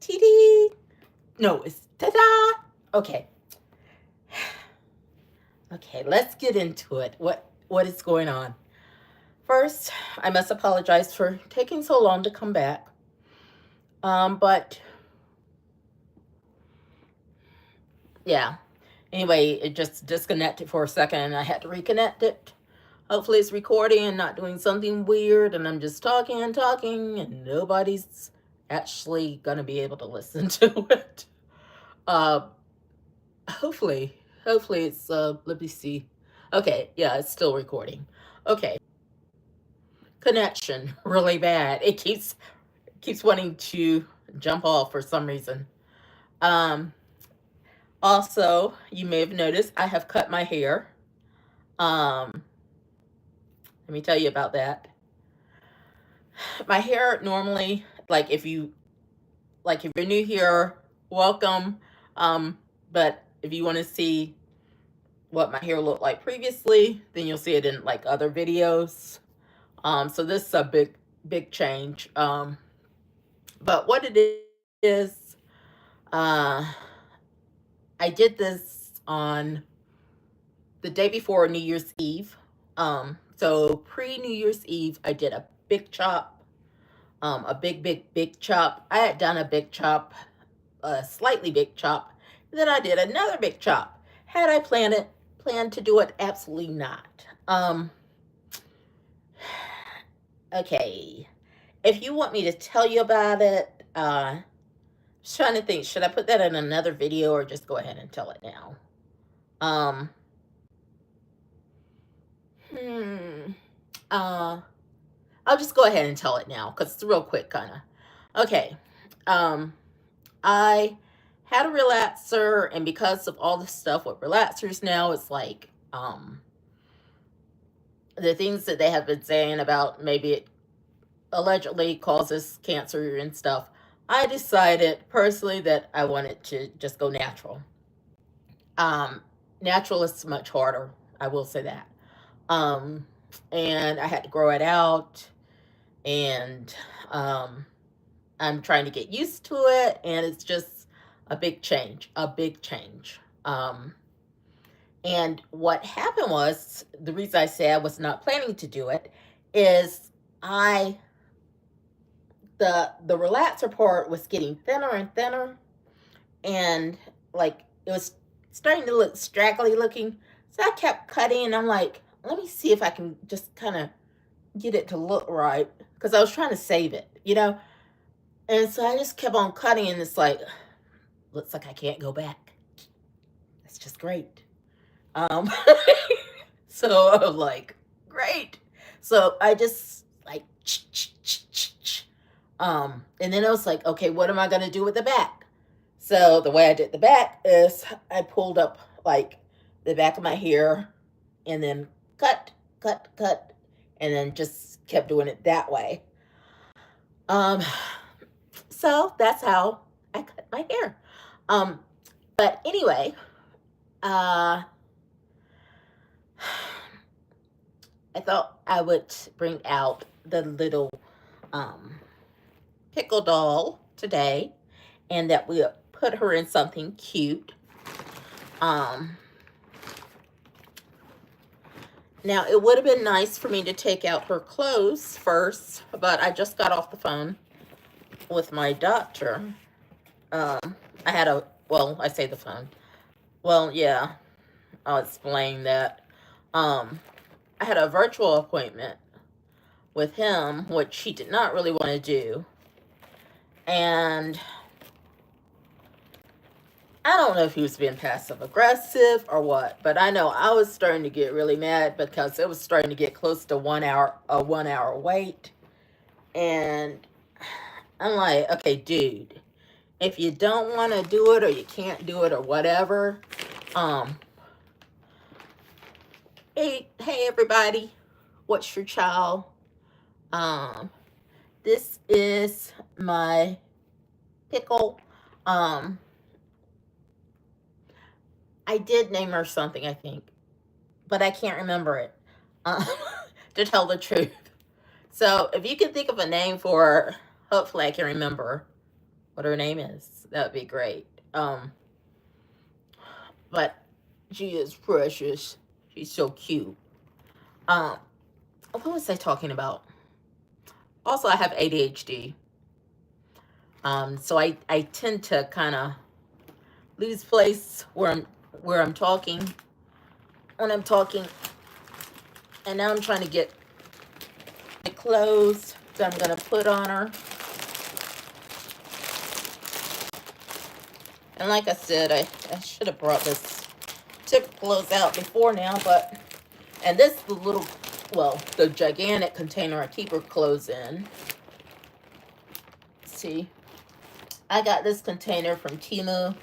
TD. No, it's ta-da. Okay. Okay, let's get into it. What is going on? First, I must apologize for taking so long to come back. But yeah. Anyway, it just disconnected for a second and I had to reconnect it. Hopefully it's recording and not doing something weird and I'm just talking and talking and nobody's actually gonna be able to listen to it. Uh hopefully. Hopefully it's let me see. Okay, yeah, it's still recording. Okay. Connection really bad. It keeps wanting to jump off for some reason. Um Also, you may have noticed I have cut my hair. Um, Let me tell you about that. My hair normally, if you're new here, welcome. But if you want to see what my hair looked like previously, then you'll see it in like other videos. So this is a big change. But what it is, uh, I did this on the day before New Year's Eve. So pre-New Year's Eve, I did a big chop, a big chop. I had done a big chop, a slightly big chop. Then I did another big chop. Had I planned to do it? Absolutely not. Okay. If you want me to tell you about it, just trying to think, should I put that in another video or just go ahead and tell it now? I'll just go ahead and tell it now because it's real quick, kind of. Okay. I had a relaxer, and because of all the stuff with relaxers now, it's like the things that they have been saying about maybe it allegedly causes cancer and stuff. I decided personally that I wanted to just go natural. Natural is much harder. I will say that. And I had to grow it out, and I'm trying to get used to it, and it's just a big change. And what happened was, the reason I say I was not planning to do it is the relaxer part was getting thinner and thinner, and like it was starting to look straggly looking. So I kept cutting, and I'm like, let me see if I can just kind of get it to look right, because I was trying to save it, And so I just kept on cutting, and it's like, looks like I can't go back. That's just great. So I was like, great. So I just like, and then I was like, okay, what am I gonna do with the back? So the way I did the back is I pulled up like the back of my hair and then cut, and then just kept doing it that way. So that's how I cut my hair. But anyway, I thought I would bring out the little pickle doll today, and that we'll put her in something cute. Now, it would have been nice for me to take out her clothes first, but I just got off the phone with my doctor. I say the phone. Well, yeah, I'll explain that. I had a virtual appointment with him, which he did not really want to do. And I don't know if he was being passive aggressive or what, but I know I was starting to get really mad because it was starting to get close to 1 hour wait. And I'm like, okay, dude, if you don't want to do it or you can't do it or whatever, hey everybody, what's your child? This is my pickle. I did name her something, I think, but I can't remember it, to tell the truth. So if you can think of a name for her, hopefully I can remember. what her name is. That would be great. But she is precious. She's so cute. What was I talking about? Also, I have ADHD. So I tend to kind of lose place where I'm talking when I'm talking. And now I'm trying to get the clothes that I'm gonna put on her. And like I said, I should have brought this tip clothes out before now, but, and this is the little, well, the gigantic container I keep her clothes in. See, I got this container from Temu.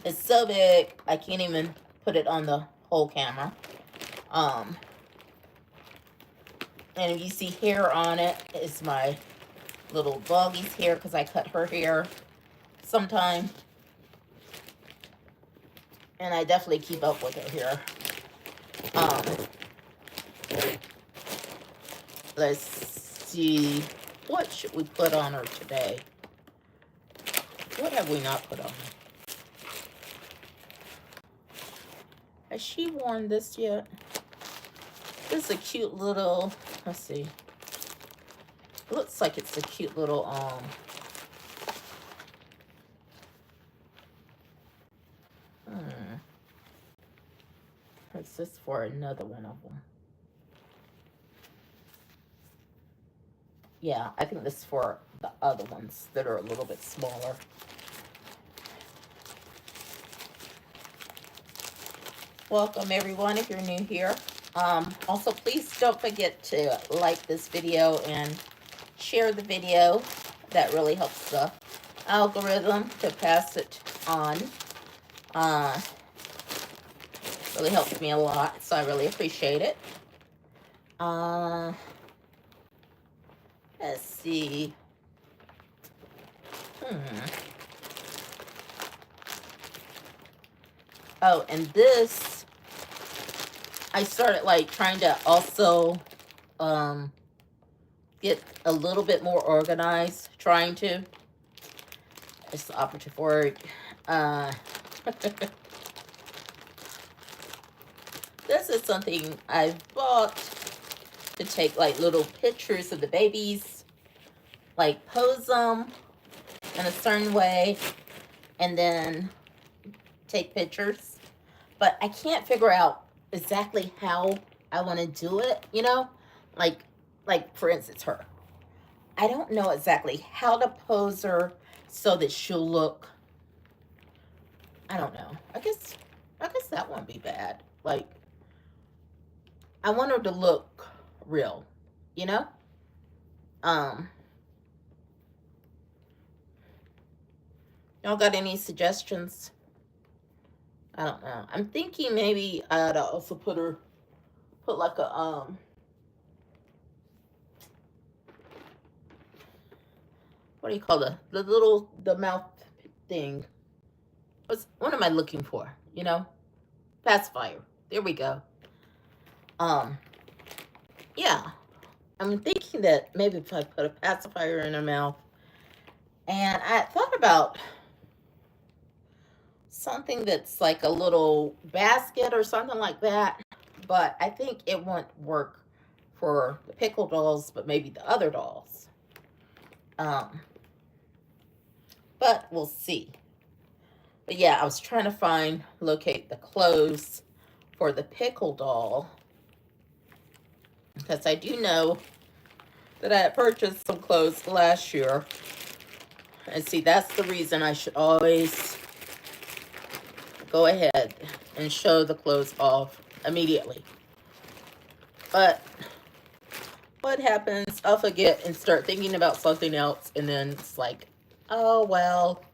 It's so big, I can't even put it on the whole camera. And if you see hair on it, it's my little doggy's hair because I cut her hair sometime. And I definitely keep up with her hair. Let's see. What should we put on her today? What have we not put on her? Has she worn this yet? This is a cute little, let's see. It looks like it's a cute little, Is this for another one of them? Yeah, I think this is for the other ones that are a little bit smaller. Welcome everyone if you're new here. Also, please don't forget to like this video and share the video. That really helps the algorithm to pass it on. Really helps me a lot, so I really appreciate it. Let's see. Oh, and this, I started like trying to also get a little bit more organized. Trying to. It's the operative word. This is something I bought to take like little pictures of the babies, like pose them in a certain way, and then take pictures. But I can't figure out exactly how I want to do it, you know? Like for instance, her. I don't know exactly how to pose her so that she'll look, I don't know. I guess that won't be bad. Like, I want her to look real, you know? Y'all got any suggestions? I don't know. I'm thinking maybe I'd also put like a, what do you call the mouth thing? What am I looking for? You know? Pacifier. There we go. Yeah. I'm thinking that maybe if I put a pacifier in her mouth, and I thought about something that's like a little basket or something like that, but I think it won't work for the pickle dolls, but maybe the other dolls. But we'll see. But yeah, I was trying to locate the clothes for the pickle doll, because I do know that I had purchased some clothes last year. And see, that's the reason I should always go ahead and show the clothes off immediately. But what happens, I'll forget and start thinking about something else, and then it's like, oh, well,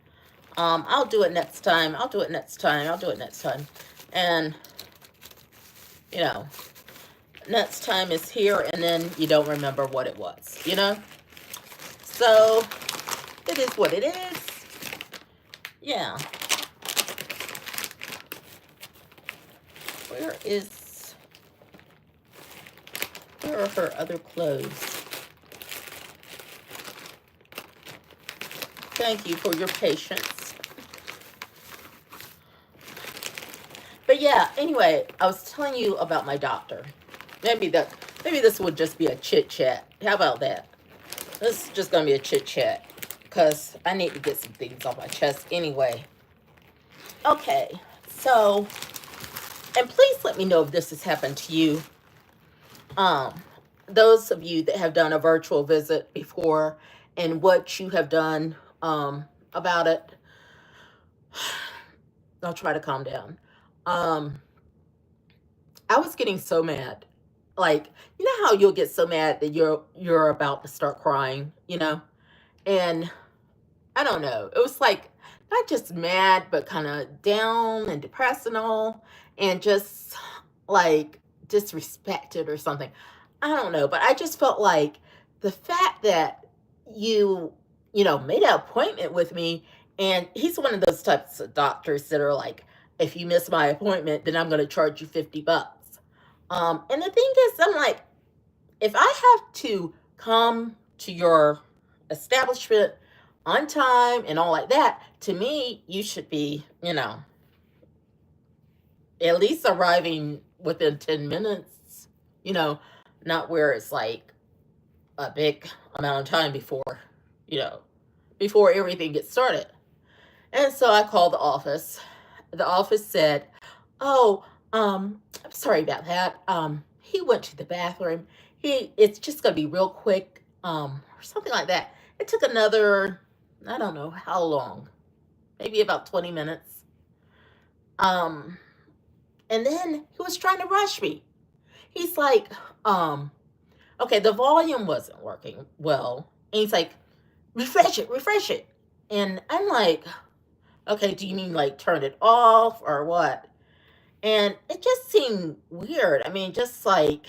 I'll do it next time. I'll do it next time. I'll do it next time. And, you know, next time is here, and then you don't remember what it was, you know? So, it is what it is. Yeah. Where are her other clothes? Thank you for your patience. But yeah, anyway, I was telling you about my doctor. Maybe this would just be a chit chat. How about that? This is just gonna be a chit chat because I need to get some things off my chest anyway. Okay, so, and please let me know if this has happened to you. Um, those of you that have done a virtual visit before and what you have done about it. I'll try to calm down. Um, I was getting so mad. Like, you know how you'll get so mad that you're about to start crying, you know? And I don't know. It was like not just mad, but kind of down and depressed and all, and just like disrespected or something. I don't know, but I just felt like the fact that you, made an appointment with me, and he's one of those types of doctors that are like, if you miss my appointment, then I'm going to charge you $50. And the thing is, I'm like, if I have to come to your establishment on time and all like that, to me, you should be, at least arriving within 10 minutes, not where it's like a big amount of time before everything gets started. And so I called the office. The office said, "Oh, I'm sorry about that. He went to the bathroom. It's just gonna be real quick, or something like that." It took another, I don't know how long, maybe about 20 minutes. Um, and then he was trying to rush me. He's like, okay, the volume wasn't working well. And he's like, refresh it. And I'm like, okay, do you mean like turn it off or what? And it just seemed weird. I mean, just like,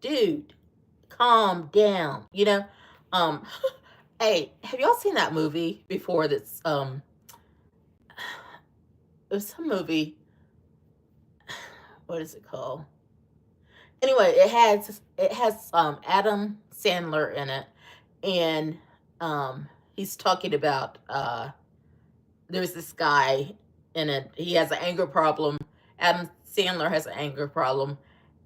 dude, calm down, Um, hey, have y'all seen that movie before that's it was some movie, what is it called? Anyway, it has Adam Sandler in it, and he's talking about there's this guy in it. He has an anger problem. Adam Sandler has an anger problem,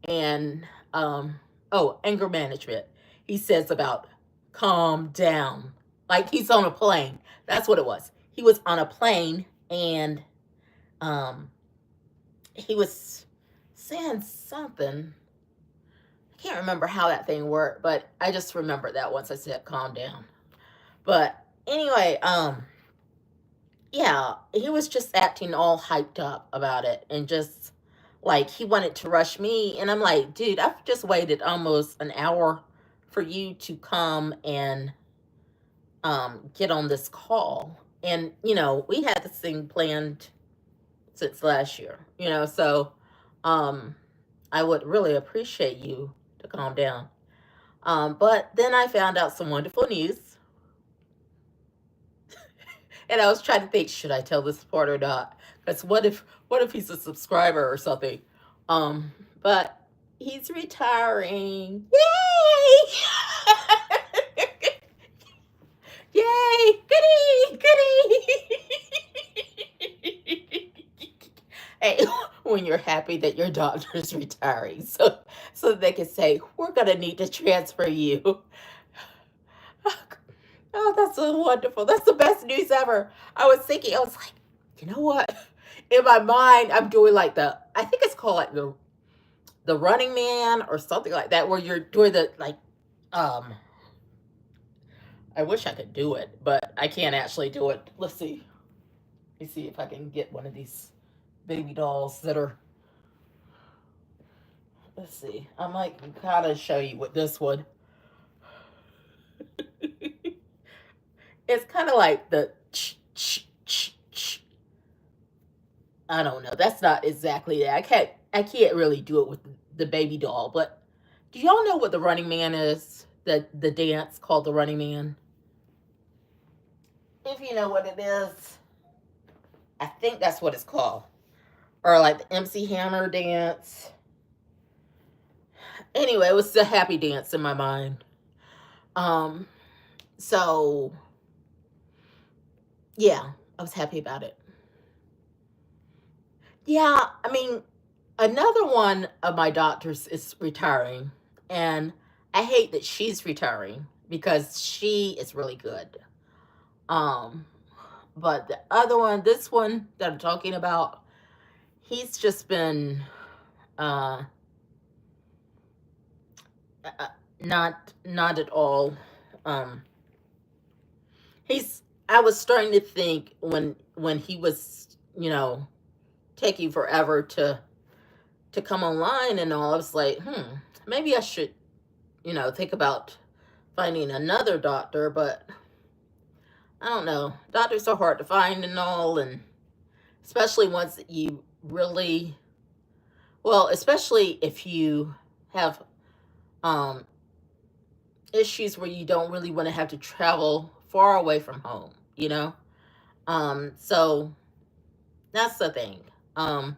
and anger management. He says about calm down, like he's on a plane. That's what it was. He was on a plane, and um, he was saying something. I can't remember how that thing worked, but I just remember that once I said calm down. But anyway, yeah, he was just acting all hyped up about it and just like he wanted to rush me. And I'm like, dude, I've just waited almost an hour for you to come and get on this call. And, we had this thing planned since last year, so I would really appreciate you to calm down. But then I found out some wonderful news. And I was trying to think, should I tell this part or not? Because what if he's a subscriber or something? But he's retiring. Yay! Yay! Goody! Goody! Hey, when you're happy that your doctor's retiring, so they can say, we're gonna need to transfer you. Oh, that's so wonderful. That's the best news ever. I was like, you know what? In my mind, I'm doing like I think it's called like the Running Man or something like that, where you're doing the like, um, I wish I could do it, but I can't actually do it. Let's see. Let me see if I can get one of these baby dolls that are. Let's see. I might gotta show you with this one. It's kind of like the I don't know. That's not exactly that. I can't really do it with the baby doll, but do y'all know what the Running Man is? The dance called the Running Man? If you know what it is, I think that's what it's called. Or like the MC Hammer dance. Anyway, it was the happy dance in my mind. Um so yeah, I was happy about it. Yeah, I mean, another one of my doctors is retiring, and I hate that she's retiring because she is really good. Um, but the other one, this one that I'm talking about, he's just been uh, uh not at all. Um, he's I was starting to think when he was, taking forever to come online and all, I was like, maybe I should, think about finding another doctor, but I don't know. Doctors are hard to find and all, and especially ones that you really, well, especially if you have um, issues where you don't really want to have to travel far away from home. So that's the thing. Um,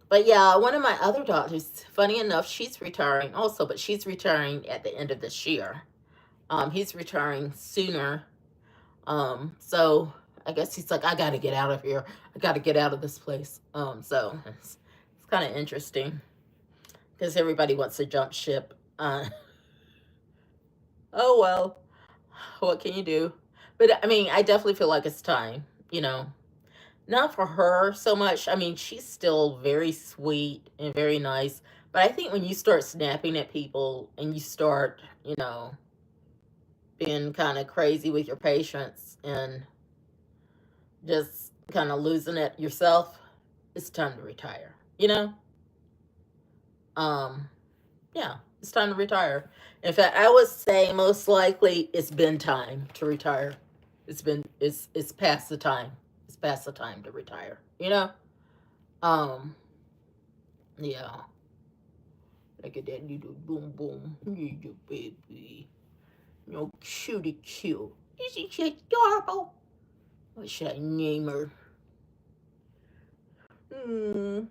but yeah, one of my other doctors, funny enough, she's retiring also, but she's retiring at the end of this year. He's retiring sooner. So I guess he's like, I gotta get out of here. I gotta get out of this place. So it's kind of interesting because everybody wants to jump ship. Oh well, what can you do? But I mean, I definitely feel like it's time. You know, not for her so much. I mean, she's still very sweet and very nice. But I think when you start snapping at people and you start, being kind of crazy with your patients and just kind of losing it yourself, it's time to retire. Um, yeah, it's time to retire. In fact, I would say most likely it's been time to retire. It's past the time. It's past the time to retire. Um, yeah. Look at that little boom boom, little baby. Cutie cute. Isn't she adorable? What should I name her? Mm.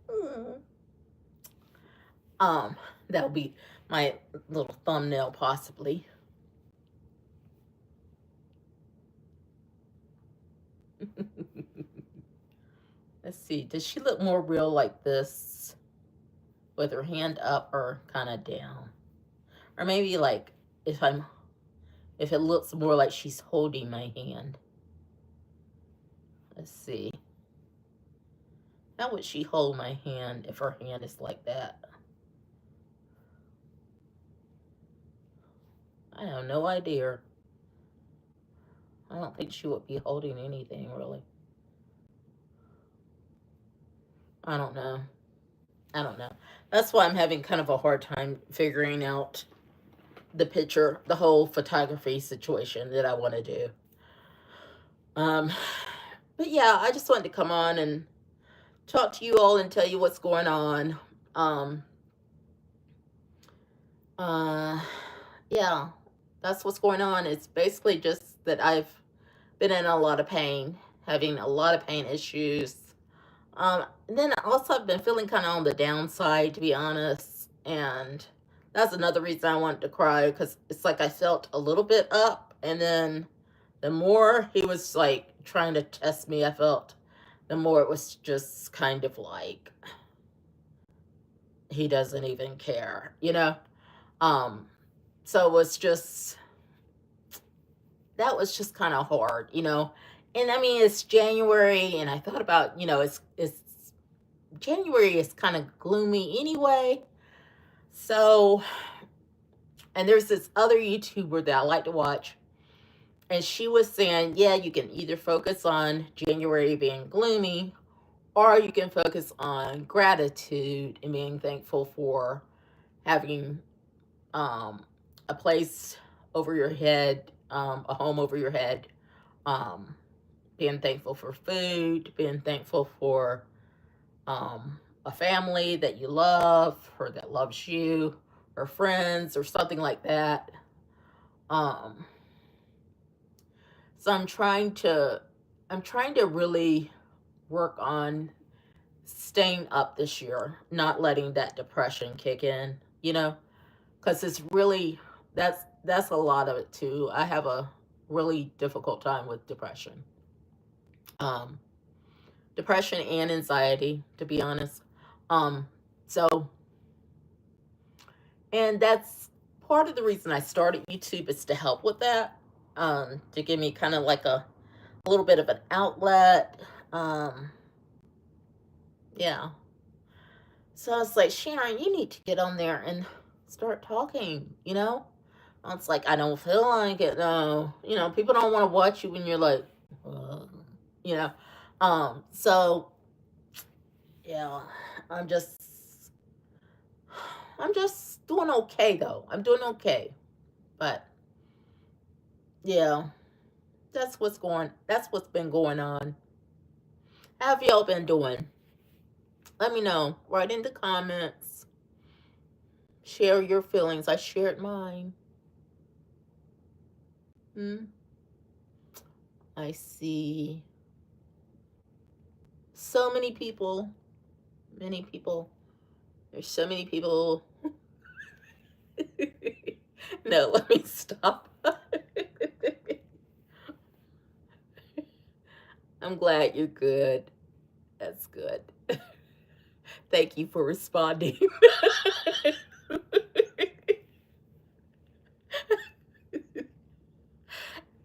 Mm. Um, that'll be my little thumbnail, possibly. Let's see. Does she look more real like this, with her hand up or kind of down, or maybe like if it looks more like she's holding my hand? Let's see. How would she hold my hand if her hand is like that? I have no idea. I don't think she would be holding anything really. I don't know. I don't know. That's why I'm having kind of a hard time figuring out the picture, the whole photography situation that I want to do. Um, but yeah, I just wanted to come on and talk to you all and tell you what's going on. Um, uh, yeah, that's what's going on. It's basically just that I've been in a lot of pain, having a lot of pain issues. Then also I've been feeling kind of on the downside, to be honest, and that's another reason I wanted to cry, because it's like I felt a little bit up, and then the more he was like trying to test me, I felt the more it was just kind of like he doesn't even care. Um, so it was just that was just kind of hard. And I mean, it's January, and I thought about, it's January is kind of gloomy anyway. So, and there's this other YouTuber that I like to watch, and she was saying, yeah, you can either focus on January being gloomy, or you can focus on gratitude and being thankful for having um, a place over your head, a home over your head, um, being thankful for food, being thankful for a family that you love or that loves you, or friends or something like that. Um, so I'm trying to really work on staying up this year, not letting that depression kick in, because it's really that's a lot of it too. I have a really difficult time with depression. Um, Depression and anxiety, to be honest. Um, so, and that's part of the reason I started YouTube, is to help with that. To give me kind of like a little bit of an outlet. Um, yeah. So I was like, Sharon, you need to get on there and start talking, you know? It's like, I don't feel like it. No, you know, people don't want to watch you when you're like, uh, you know. So yeah, I'm just, I'm just doing okay though. I'm doing okay, but yeah, that's what's been going on. How have y'all been doing? Let me know. Write in the comments. Share your feelings. I shared mine. Hmm. I see so many people. Many people. There's so many people. No, let me stop. I'm glad you're good. That's good. Thank you for responding.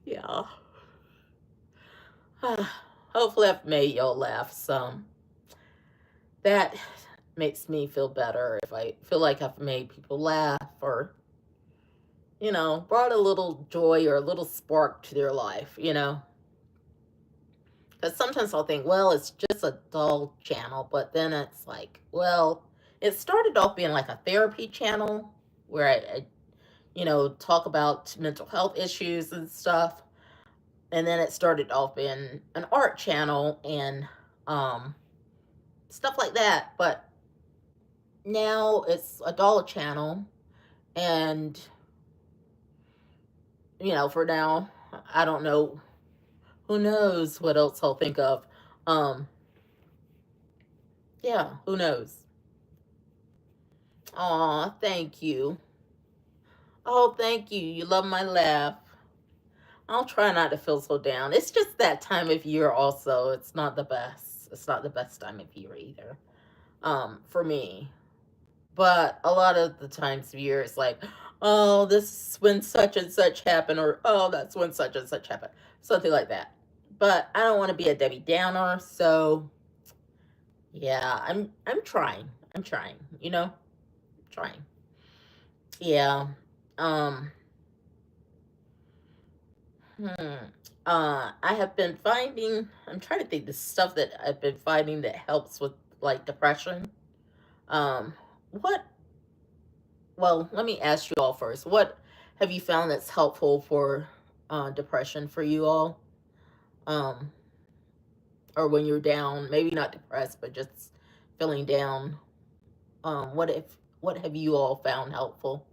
Yeah. Hopefully, I've made y'all laugh some. That makes me feel better if I feel like I've made people laugh, or, you know, brought a little joy or a little spark to their life, you know. Because sometimes I'll think, well, it's just a dull channel, but then it's like, well, it started off being like a therapy channel where I you know, talk about mental health issues and stuff. And then it started off being an art channel and um, stuff like that. But now it's a dollar channel, and you know, for now, I don't know. Who knows what else I'll think of? Um, yeah, who knows? Aw, thank you. Oh, thank you. You love my laugh. I'll try not to feel so down. It's just that time of year also. It's not the best. It's not the best time of year either. For me. But a lot of the times of year it's like, oh, this is when such and such happened, or oh, that's when such and such happened. Something like that. But I don't want to be a Debbie Downer, so yeah, I'm trying. I'm trying, you know? Trying. Yeah. Um Hmm. I have been finding, I'm trying to think the stuff that I've been finding that helps with like depression. Um, what, well, let me ask you all first. What have you found that's helpful for depression for you all? Um, or when you're down, maybe not depressed, but just feeling down. What have you all found helpful?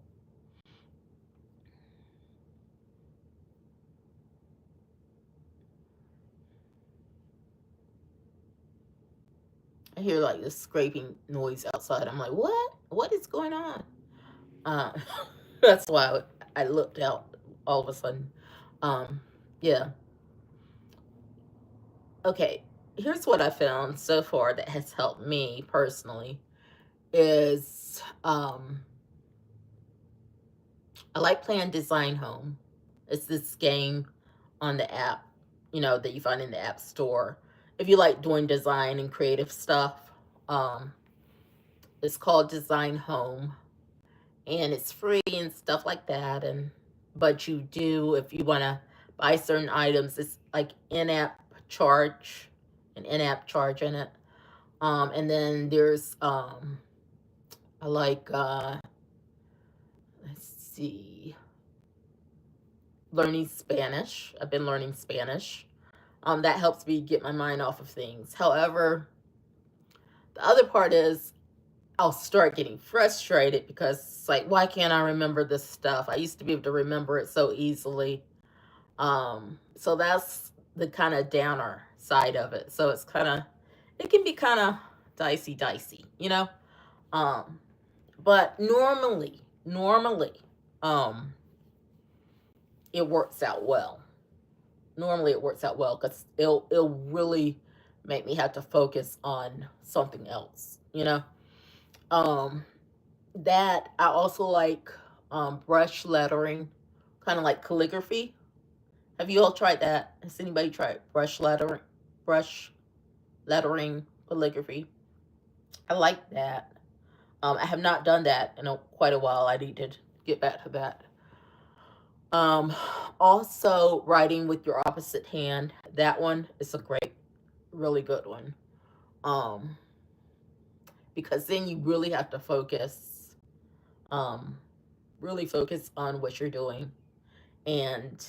I hear like this scraping noise outside. I'm like, what? What is going on? Uh, that's why I looked out all of a sudden. Um, yeah. Okay. Here's what I found so far that has helped me personally is I like playing Design Home. It's this game on the app, you know, that you find in the App Store. If you like doing design and creative stuff, um, it's called Design Home, and it's free and stuff like that. And but you do, if you want to buy certain items, it's like in-app charge, an in-app charge in it. And then there's I like let's see, learning Spanish. I've been learning Spanish. That helps me get my mind off of things. However, the other part is I'll start getting frustrated because it's like, why can't I remember this stuff? I used to be able to remember it so easily. So that's the kind of downer side of it. So it's kind of, it can be kind of dicey, you know? Um, but normally, um, it works out well. normally it works out well because it'll really make me have to focus on something else, you know. Um, that I also like brush lettering, kind of like calligraphy. Have you all tried that? Has anybody tried brush lettering calligraphy? I like that. I have not done that in quite a while. I need to get back to that. Um, Also, writing with your opposite hand. That one is a great, really good one. Um, because then you really have to focus, um, really focus on what you're doing. And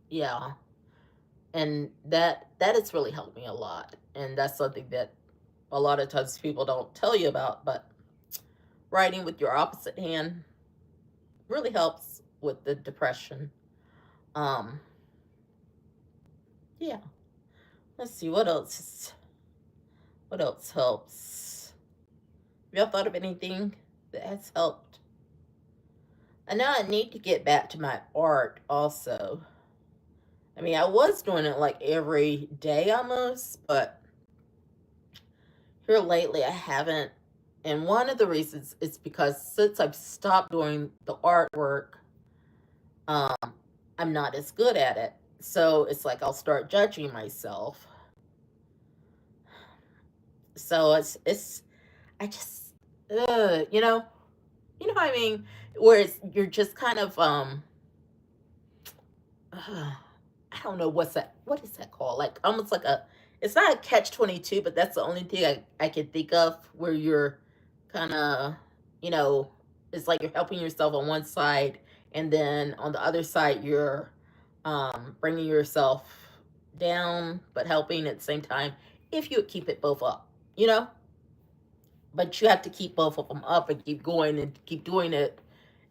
yeah, and that has really helped me a lot. And that's something that a lot of times people don't tell you about, but writing with your opposite hand really helps with the depression. Um, yeah. Let's see what else. What else helps? Have y'all thought of anything that has helped? I know I need to get back to my art also. I mean, I was doing it like every day almost, but here lately I haven't. And one of the reasons is because since I've stopped doing the artwork, um, I'm not as good at it. So it's like I'll start judging myself. So it's I just you know what I mean? Where you're just kind of I don't know what is that called? Like almost like a it's not a catch-22, but that's the only thing I can think of where you're kind of, you know, it's like you're helping yourself on one side and then on the other side you're bringing yourself down but helping at the same time if you keep it both up, you know? But you have to keep both of them up and keep going and keep doing it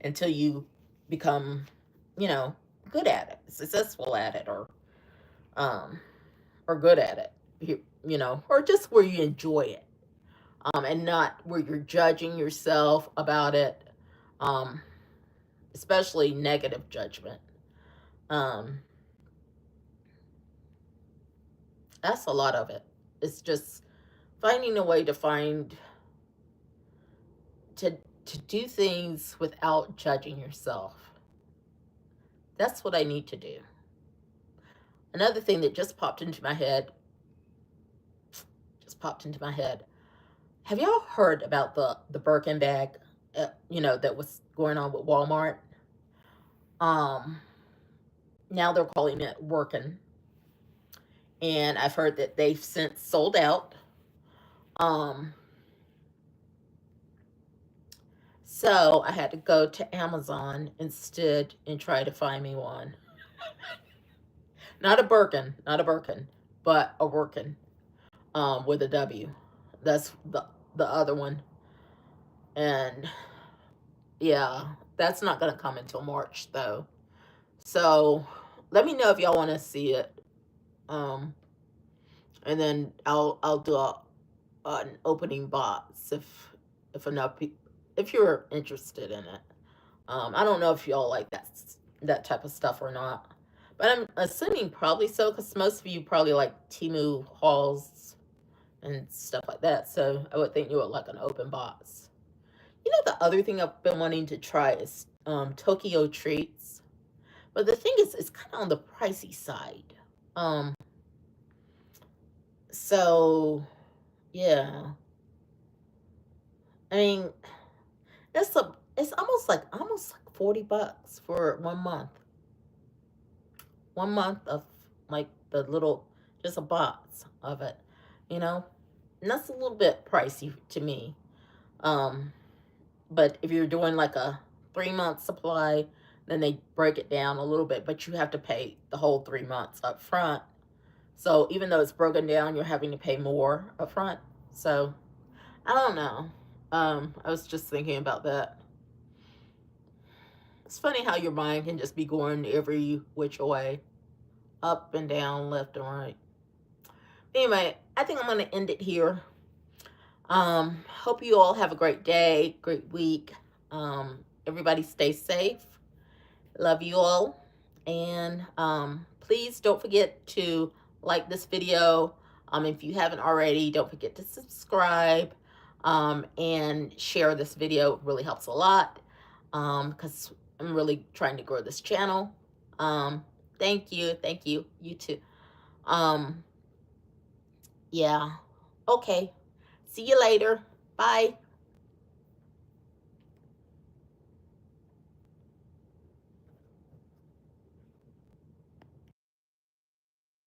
until you become, you know, good at it, successful at it, um, or good at it, you know, or just where you enjoy it, and not where you're judging yourself about it, um, especially negative judgment. Um, that's a lot of it. It's just finding a way to find to to do things without judging yourself. That's what I need to do. Another thing that just popped into my head. Have y'all heard about the Birkin bag? That was going on with Walmart. Um, Now they're calling it working, and I've heard that they've since sold out. Um, so I had to go to Amazon instead and try to find me one. Not a Birkin, but a working. With a W. That's the other one, and yeah, that's not gonna come until March though. So let me know if y'all want to see it. Um, and then I'll do an opening box if enough people if you're interested in it. I don't know if y'all like that type of stuff or not, but I'm assuming probably so because most of you probably like Temu hauls and stuff like that. So I would think you would like an open box. You know, the other thing I've been wanting to try is Tokyo treats. But the thing is, it's kind of on the pricey side. Um, so yeah, I mean, it's almost like $40 for 1 month. 1 month of like the little just a box of it, you know, and that's a little bit pricey to me. Um, but if you're doing like a 3 month supply, then they break it down a little bit, but you have to pay the whole 3 months up front. So even though it's broken down, you're having to pay more up front. So I don't know. I was just thinking about that. It's funny how your mind can just be going every which way, up and down, left and right. Anyway, I think I'm going to end it here. Hope you all have a great day, great week. Everybody stay safe. Love you all. And please don't forget to like this video. If you haven't already, don't forget to subscribe and share this video. It really helps a lot because I'm really trying to grow this channel. Thank you. Thank you. You too. Yeah. Okay. See you later. Bye.